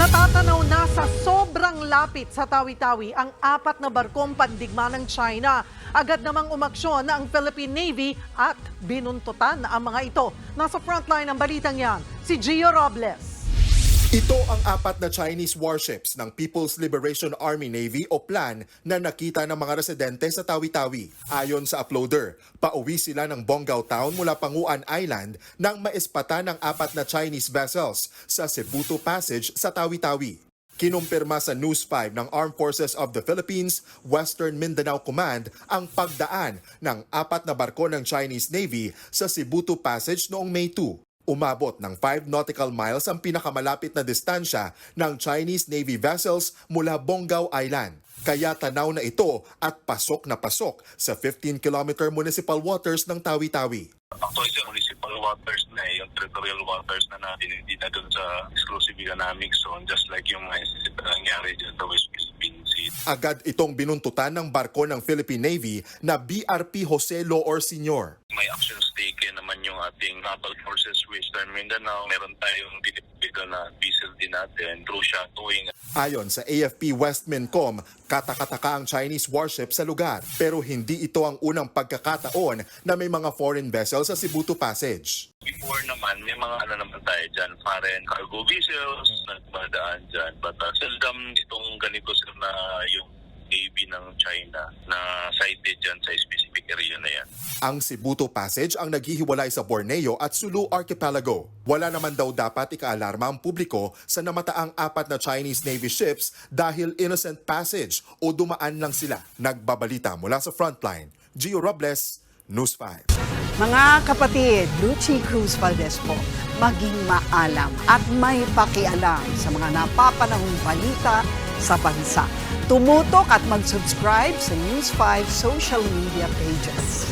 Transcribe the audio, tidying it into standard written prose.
Natatanaw na sa sobrang lapit sa Tawi-Tawi ang 4 na barkong pandigma ng China. Agad namang umaksyon ang Philippine Navy at binuntutan ang mga ito. Nasa frontline ng balitang yan, si Gio Robles. Ito ang 4 na Chinese warships ng People's Liberation Army Navy o PLAN na nakita ng mga residente sa Tawi-Tawi. Ayon sa uploader, pauwi sila ng Bonggao Town mula Panguan Island nang maispata ng 4 na Chinese vessels sa Cebuto Passage sa Tawi-Tawi. Kinumpirma sa News 5 ng Armed Forces of the Philippines, Western Mindanao Command ang pagdaan ng 4 na barko ng Chinese Navy sa Cebuto Passage noong May 2. Umabot ng 5 nautical miles ang pinakamalapit na distansya ng Chinese Navy vessels mula Bonggao Island. Kaya tanaw na ito at pasok na pasok sa 15-kilometer municipal waters ng Tawi-Tawi. Actually, sa municipal waters na yung territorial waters na natin, hindi na doon sa exclusive economic zone, just like yung mga incident na nangyari dyan sa West Philippine Sea. Agad itong binuntutan ng barko ng Philippine Navy na BRP Jose Loor Sr. May actions taken naman yung ating naval forces Western Mindanao. Meron tayong dinipigan na vessel din natin through shadowing. Ayon sa AFP West Mincom, katakataka ang Chinese warship sa lugar. Pero hindi ito ang unang pagkakataon na may mga foreign vessels sa Cebuto Passage. Before naman, may mga naman tayo dyan, foreign cargo vessels, nagmadaan dyan. But seldom itong ganito sir na yung Navy ng China na sighted dyan sa specific area na yan. Ang Cebuto Passage ang naghihiwalay sa Borneo at Sulu Archipelago. Wala naman daw dapat ikaalarma ang publiko sa namataang 4 na Chinese Navy ships dahil innocent passage o dumaan lang sila. Nagbabalita mula sa frontline, Gio Robles, News 5. Mga kapatid, Lucy Cruz Valdez po, maging maalam at may pakialam sa mga napapanahong balita sa bansa. Tumutok at mag-subscribe sa News 5 social media pages.